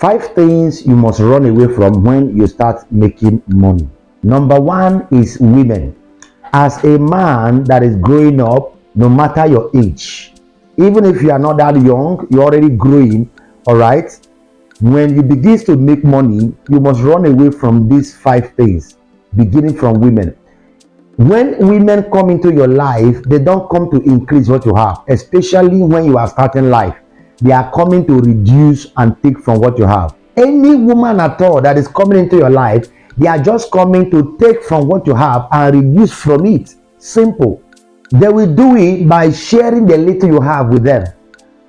Five things you must run away from when you start making money. Number one is women. As a man that is growing up, no matter your age, even if you are not that young, you're already growing, all right? When you begin to make money, you must run away from these five things, beginning from women. When women come into your life, they don't come to increase what you have, especially when you are starting life. They are coming to reduce and take from what you have. Any woman at all that is coming into your life, they are just coming to take from what you have and reduce from it. Simple. They will do it by sharing the little you have with them.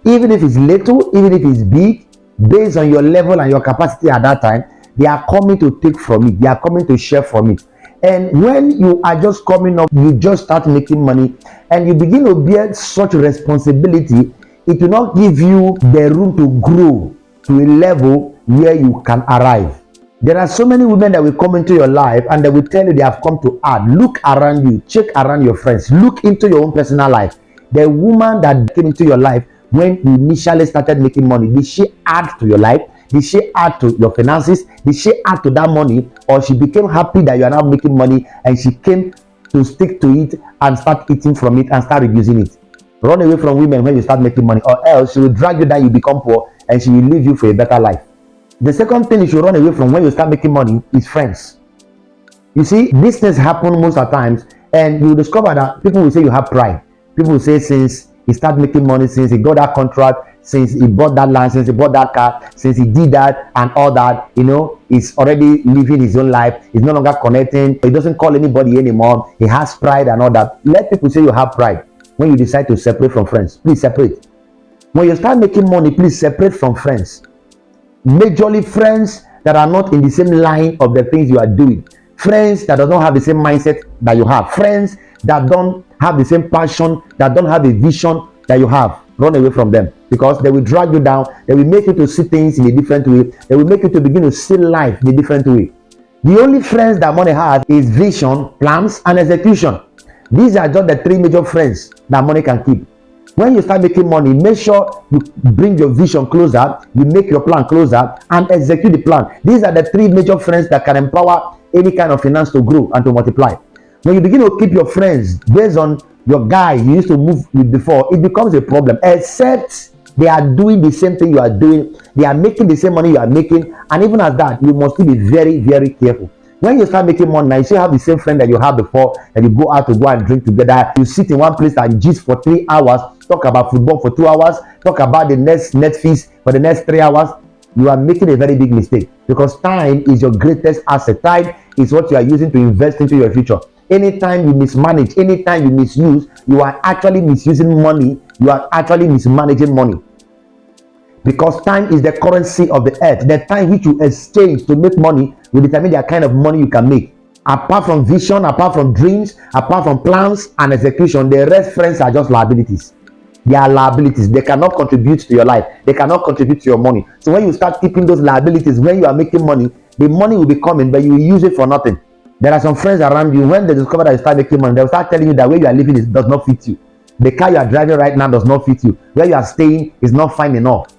Even if it's little, even if it's big, based on your level and your capacity at that time, they are coming to take from it. They are coming to share from it. And when you are just coming up, you just start making money and you begin to bear such responsibility, it will not give you the room to grow to a level where you can arrive. There are so many women that will come into your life and they will tell you they have come to add. Look around you, check around your friends, look into your own personal life. The woman that came into your life when you initially started making money, did she add to your life? Did she add to your finances? Did she add to that money? Or she became happy that you are now making money and she came to stick to it and start eating from it and start reducing it? Run away from women when you start making money, or else she will drag you down, you become poor, and she will leave you for a better life. The second thing you should run away from when you start making money is friends. You see, these things happen most of the times, and you discover that people will say you have pride. People will say since he started making money, since he got that contract, since he bought that land, since he bought that car, since he did that and all that, he's already living his own life. He's no longer connecting. He doesn't call anybody anymore. He has pride and all that. Let people say you have pride. When you decide to separate from friends, please separate. When you start making money, please separate from friends. Majorly friends that are not in the same line of the things you are doing. Friends that don't have the same mindset that you have. Friends that don't have the same passion, that don't have a vision that you have. Run away from them, because they will drag you down. They will make you to see things in a different way. They will make you to begin to see life in a different way. The only friends that money has is vision, plans, and execution. These are just the three major friends that money can keep. When you start making money, make sure you bring your vision closer, you make your plan closer, and execute the plan. These are the three major friends that can empower any kind of finance to grow and to multiply. When you begin to keep your friends based on your guy you used to move with before, it becomes a problem. Except they are doing the same thing you are doing, they are making the same money you are making, and even at that, you must be very, very careful. When you start making money, now you still have the same friend that you had before, and you go out to go and drink together. You sit in one place and gist for 3 hours, talk about football for 2 hours, talk about the next net fees for the next 3 hours. You are making a very big mistake, because time is your greatest asset. Time is what you are using to invest into your future. Anytime you mismanage, anytime you misuse, you are actually misusing money. You are actually mismanaging money. Because time is the currency of the earth. The time which you exchange to make money will determine the kind of money you can make. Apart from vision, apart from dreams, apart from plans and execution, the rest friends are just liabilities. They are liabilities. They cannot contribute to your life. They cannot contribute to your money. So when you start keeping those liabilities, when you are making money, the money will be coming, but you will use it for nothing. There are some friends around you, when they discover that you start making money, they'll start telling you that where you are living does not fit you. The car you are driving right now does not fit you. Where you are staying is not fine enough.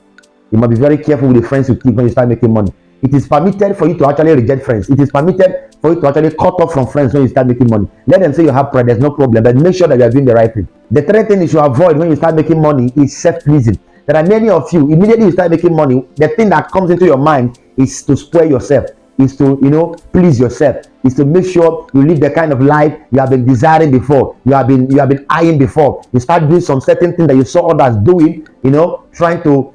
You must be very careful with the friends you keep when you start making money. It is permitted for you to actually reject friends. It is permitted for you to actually cut off from friends when you start making money. Let them say you have pride, there's no problem, but make sure that you are doing the right thing. The third thing you should avoid when you start making money is self-pleasing. There are many of you, immediately you start making money, the thing that comes into your mind is to spoil yourself, is to please yourself, is to make sure you live the kind of life you have been desiring before, you have been eyeing before. You start doing some certain thing that you saw others doing, trying to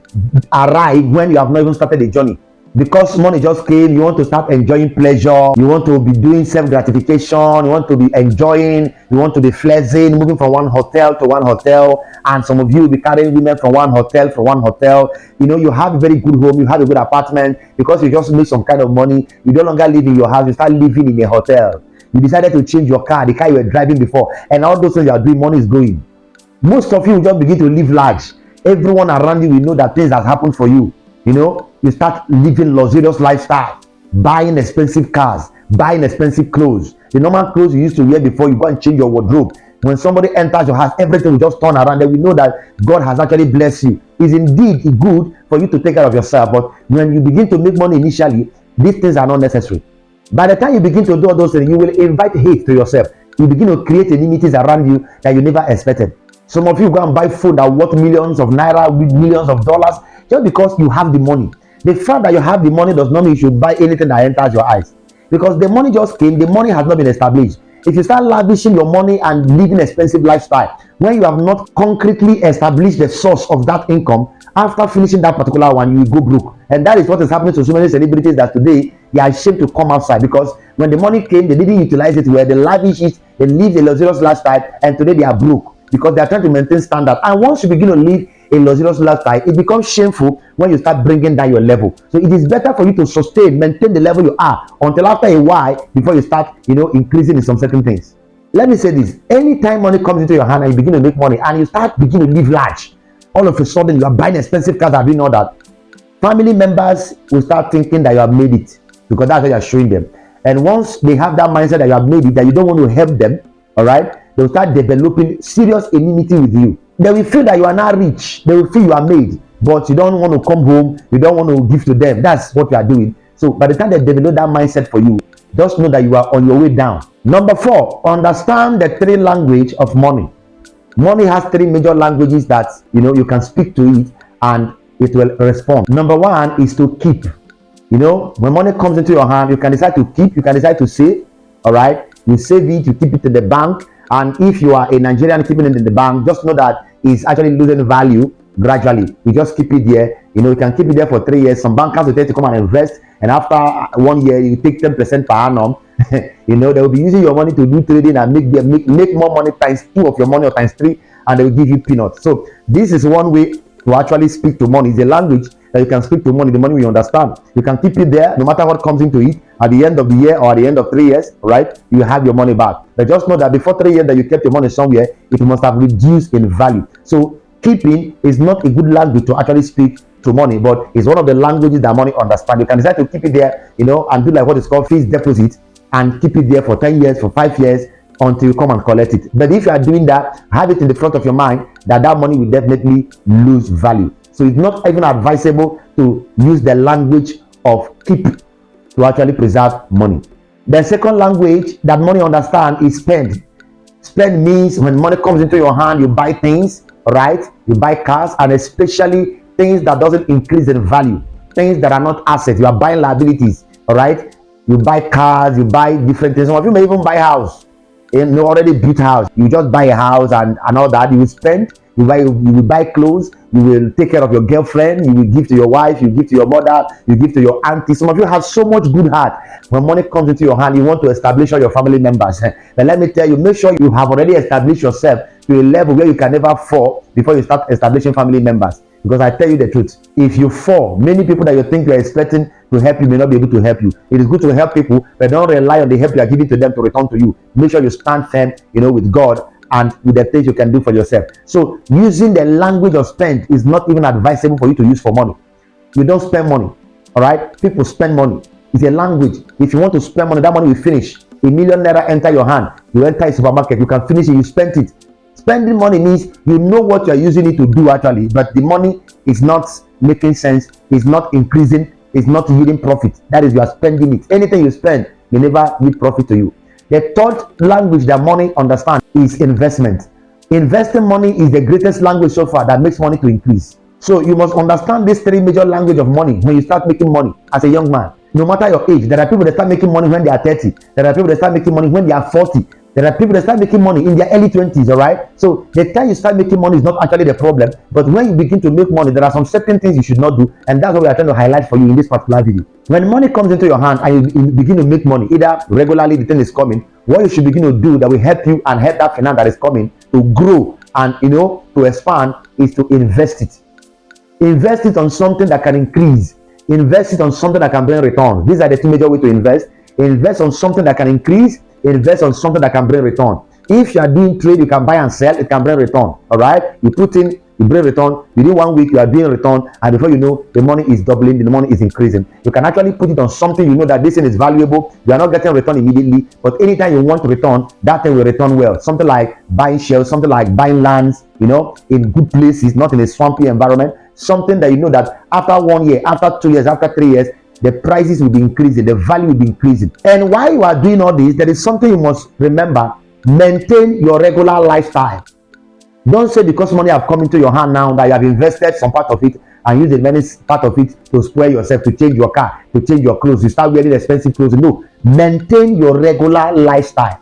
arrive when you have not even started the journey. Because money just came, you want to start enjoying pleasure, you want to be doing self-gratification, you want to be enjoying, you want to be flexing, moving from one hotel to one hotel, and some of you will be carrying women from one hotel to one hotel. You have a very good home, you have a good apartment, because you just made some kind of money. You no longer live in your house, you start living in a hotel. You decided to change your car, the car you were driving before, and all those things you are doing, money is going. Most of you will just begin to live large. Everyone around you will know that things have happened for you. You start living luxurious lifestyle, buying expensive cars, buying expensive clothes. The normal clothes you used to wear before, you go and change your wardrobe. when somebody enters your house, everything will just turn around. Then we know that God has actually blessed you. It's indeed good for you to take care of yourself, but when you begin to make money initially, these things are not necessary. By the time you begin to do all those things, you will invite hate to yourself. You begin to create enmities around you that you never expected. Some of you go and buy food that worth millions of naira, millions of dollars, just because you have the money. The fact that you have the money does not mean you should buy anything that enters your eyes, because the money just came. The money has not been established. If you start lavishing your money and living expensive lifestyle when you have not concretely established the source of that income, after finishing that particular one, you will go broke. And that is what is happening to so many celebrities, that today they are ashamed to come outside, because when the money came, they didn't utilize it well. They lavish it, they live a luxurious lifestyle, and today they are broke because they are trying to maintain standard. And once you begin to live a luxurious lifestyle, it becomes shameful when you start bringing down your level. So it is better for you to maintain the level you are until after a while before you start, increasing in some certain things. Let me say this: anytime money comes into your hand and you begin to make money and you begin to live large, all of a sudden you are buying expensive cars and doing all that, family members will start thinking that you have made it, because that's what you are showing them. And once they have that mindset that you have made it, that you don't want to help them, all right, they'll start developing serious enmity with you. They will feel that you are not rich. They will feel you are made, but you don't want to come home. You don't want to give to them. That's what you are doing. So by the time they develop that mindset for you, just know that you are on your way down. Number 4, understand the 3 language of money. Money has 3 major languages that you can speak to it and it will respond. Number 1 is to keep. When money comes into your hand, you can decide to keep, you can decide to save. All right, you save it, you keep it in the bank. And if you are a Nigerian keeping it in the bank, just know that it's actually losing value gradually. You just keep it there. You can keep it there for 3 years. Some bankers will tell you to come and invest, and after 1 year, you take 10% per annum. They will be using your money to do trading and make more money times 2 of your money, or times 3, and they will give you peanuts. So this is one way to actually speak to money. It's a language that you can speak to money. The money we understand. You can keep it there no matter what comes into it. At the end of the year or at the end of 3 years, right, you have your money back. But just know that before 3 years that you kept your money somewhere, it must have reduced in value. So keeping is not a good language to actually speak to money, but it's one of the languages that money understands. You can decide to keep it there, and do like what is called fixed deposit, and keep it there for 10 years, for 5 years, until you come and collect it. But if you are doing that, have it in the front of your mind that money will definitely lose value. So it's not even advisable to use the language of keep to actually preserve money. The second language that money understands is spend. Spend means when money comes into your hand, you buy things, right? You buy cars, and especially things that doesn't increase in value, things that are not assets. You are buying liabilities, all right? You buy cars, you buy different things. Some of you may even buy a house, already built house. You just buy a house and all that. You will spend. You will buy clothes. You will take care of your girlfriend. You will give to your wife. You give to your mother. You give to your auntie. Some of you have so much good heart. When money comes into your hand, you want to establish all your family members. But let me tell you, make sure you have already established yourself to a level where you can never fall before you start establishing family members. Because I tell you the truth, if you fall, many people that you think you are expecting to help you may not be able to help you. It is good to help people, but don't rely on the help you are giving to them to return to you. Make sure you stand firm, with God and with the things you can do for yourself. So using the language of spend is not even advisable for you to use for money. You don't spend money, all right? People spend money. It's a language. If you want to spend money, that money will finish. ₦1 million enter your hand. You enter a supermarket, you can finish it, you spend it. Spending money means you know what you are using it to do actually, but the money is not making sense, it's not increasing, it's not yielding profit. That is, you are spending it. Anything you spend may never yield profit to you. The third language that money understands is investment. Investing money is the greatest language so far that makes money to increase. So you must understand these 3 major languages of money when you start making money as a young man. No matter your age, there are people that start making money when they are 30. There are people that start making money when they are 40. There are people that start making money in their early 20s, all right? So the time you start making money is not actually the problem, but when you begin to make money, there are some certain things you should not do, and that's what we are trying to highlight for you in this particular video. When money comes into your hand and you begin to make money, either regularly the thing is coming, what you should begin to do that will help you and help that finance that is coming to grow and to expand is to invest it. Invest it on something that can increase. Invest it on something that can bring returns. These are the 2 major ways to invest. Invest on something that can increase. Invest on something that can bring return. If you are doing trade, you can buy and sell, it can bring return. All right, you put in you bring return, within 1 week you are doing return, and before you know, the money is doubling, the money is increasing. You can actually put it on something you know that this thing is valuable. You are not getting return immediately, but anytime you want to return, that thing will return well. Something like buying shares, something like buying lands, in good places, not in a swampy environment. Something that you know that after 1 year, after 2 years, after 3 years, the prices will be increasing, the value will be increasing. And while you are doing all this, there is something you must remember. Maintain your regular lifestyle. Don't say because money have come into your hand now that you have invested some part of it and use the remaining part of it to spoil yourself, to change your car, to change your clothes, you start wearing expensive clothes. No, maintain your regular lifestyle.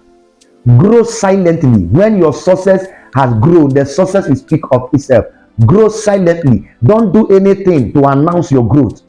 Grow silently. When your success has grown, the success will speak of itself. Grow silently. Don't do anything to announce your growth.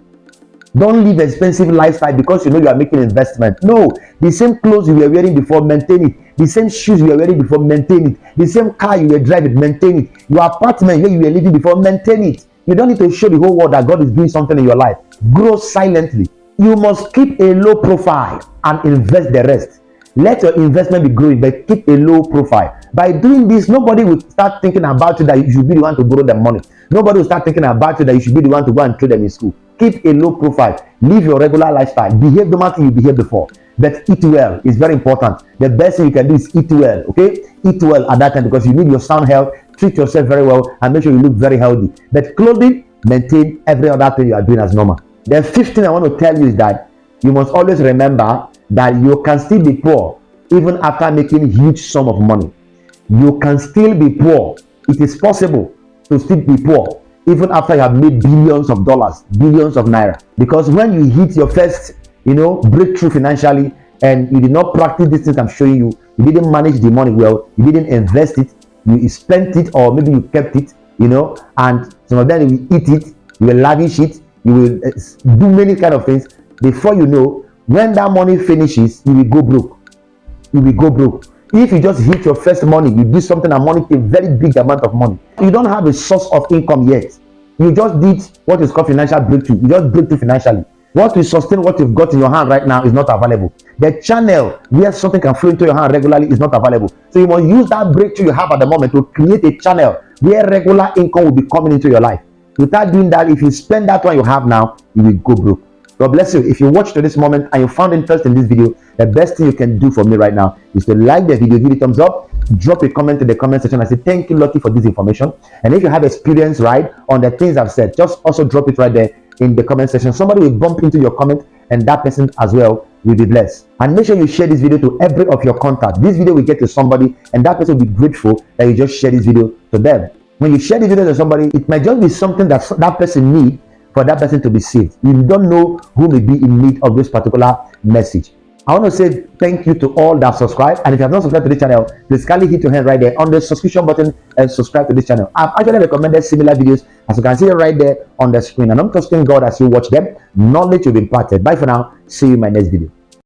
Don't live expensive lifestyle because you know you are making investment. No, the same clothes you were wearing before, maintain it. The same shoes you were wearing before, maintain it. The same car you were driving, maintain it. Your apartment where you were living before, maintain it. You don't need to show the whole world that God is doing something in your life. Grow silently. You must keep a low profile and invest the rest. Let your investment be growing, but keep a low profile. By doing this, nobody will start thinking about you that you should be the one to borrow them money. Nobody will start thinking about you that you should be the one to go and trade them in school. Keep a low profile. Live your regular lifestyle. Behave the way you behaved before. But eat well is very important. The best thing you can do is eat well. Okay? Eat well at that time because you need your sound health. Treat yourself very well and make sure you look very healthy. But clothing, maintain every other thing you are doing as normal. The fifth thing I want to tell you is that you must always remember that you can still be poor even after making huge sum of money. You can still be poor. It is possible to still be poor even after you have made billions of dollars, billions of naira. Because when you hit your first, breakthrough financially, and you did not practice these things I'm showing you, you didn't manage the money well, you didn't invest it, you spent it, or maybe you kept it, and some of them you will eat it, you will lavish it, you will do many kind of things. Before you know, when that money finishes, you will go broke. You will go broke. If you just hit your first money, you do something and money, a very big amount of money. You don't have a source of income yet. You just did what is called financial breakthrough. You just break through financially. What will sustain what you've got in your hand right now is not available. The channel where something can flow into your hand regularly is not available. So you must use that breakthrough you have at the moment to create a channel where regular income will be coming into your life. Without doing that, if you spend that one you have now, you will go broke. God bless you. If you watched to this moment and you found interest in this video, the best thing you can do for me right now is to like the video, give it a thumbs up, drop a comment in the comment section and say thank you, Lucky, for this information. And if you have experience on the things I've said, just also drop it right there in the comment section. Somebody will bump into your comment and that person as well will be blessed. And make sure you share this video to every of your contacts. This video will get to somebody and that person will be grateful that you just share this video to them. When you share this video to somebody, it might just be something that that person needs for that person to be saved. You don't know who may be in need of this particular message. I want to say thank you to all that subscribe, and if you have not subscribed to this channel, please kindly hit your hand right there on the subscription button and subscribe to this channel. I've actually recommended similar videos, as you can see right there on the screen, and I'm trusting God as you watch them. Knowledge will be imparted. Bye for now. See you in my next video.